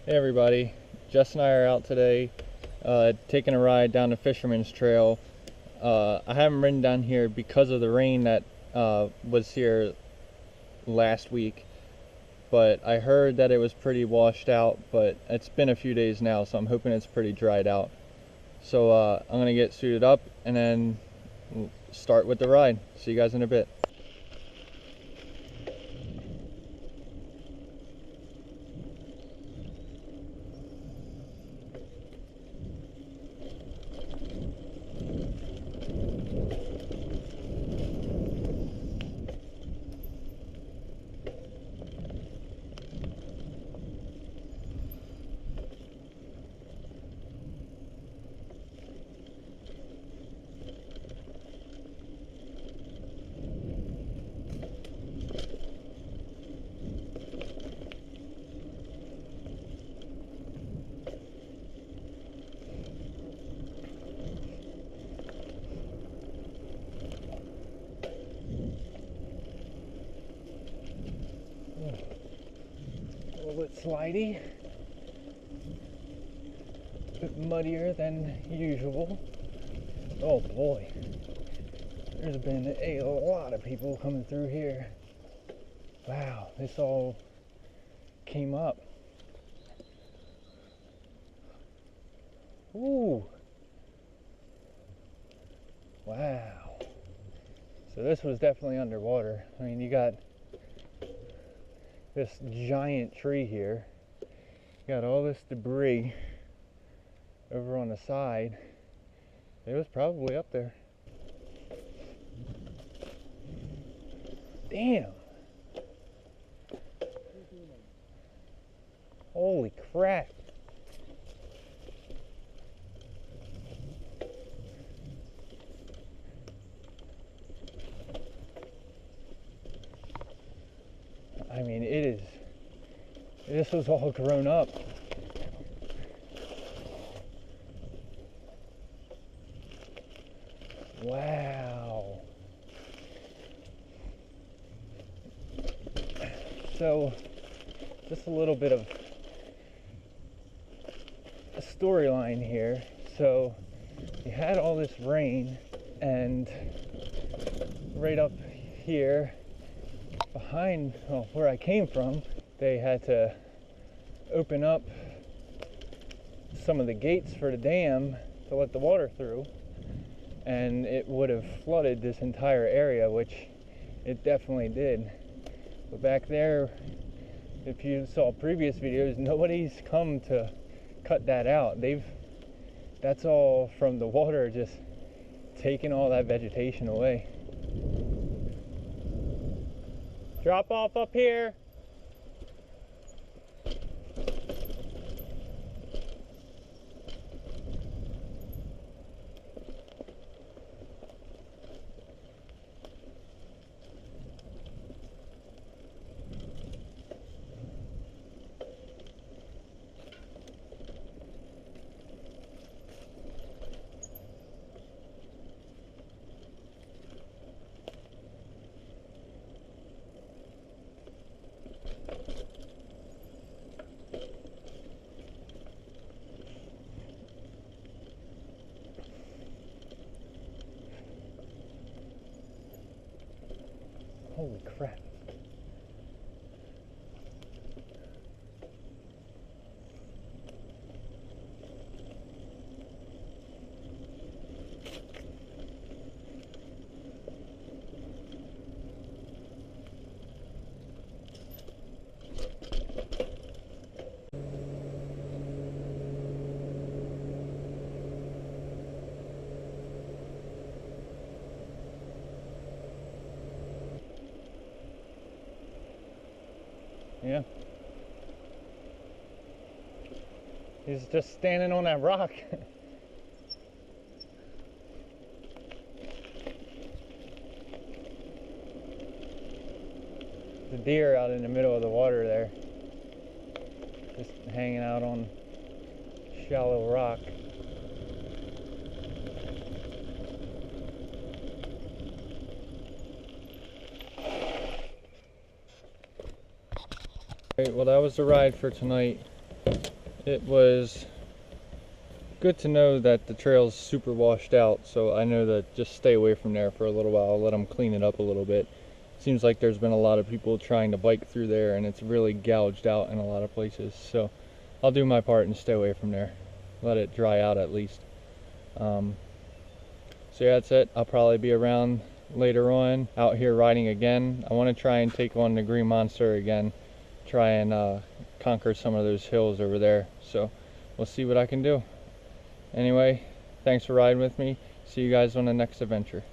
Hey everybody, Jess and I are out today taking a ride down the Fisherman's Trail. I haven't ridden down here because of the rain that was here last week, but I heard that it was pretty washed out, but it's been a few days now, so I'm hoping it's pretty dried out. So I'm going to get suited up and then start with the ride. See you guys in a bit. A little bit slidey, a bit muddier than usual. Oh boy, there's been a lot of people coming through here. Wow, this all came up. Ooh, wow. So this was definitely underwater. I mean, you got this giant tree here. You got all this debris over on the side. It was probably up there. Damn. Holy crap. I mean, this was all grown up. Wow. So, just a little bit of a storyline here. So, you had all this rain, and right up here, behind where I came from, they had to open up some of the gates for the dam to let the water through, and it would have flooded this entire area, which it definitely did. But back there, if you saw previous videos, nobody's come to cut that out. That's all from the water just taking all that vegetation away. Drop off up here. Holy crap. Yeah. He's just standing on that rock. The deer out in the middle of the water there, just hanging out on shallow rock. Alright, well that was the ride for tonight. it was good to know that the trail's super washed out, so I know that just stay away from there for a little while, let them clean it up a little bit. Seems like there's been a lot of people trying to bike through there, and it's really gouged out in a lot of places, so I'll do my part and stay away from there. Let it dry out at least. So yeah, that's it. I'll probably be around later on out here riding again. I want to try and take on the Green Monster again, try and conquer some of those hills over there, so we'll see what I can do. Anyway, thanks for riding with me. See you guys on the next adventure.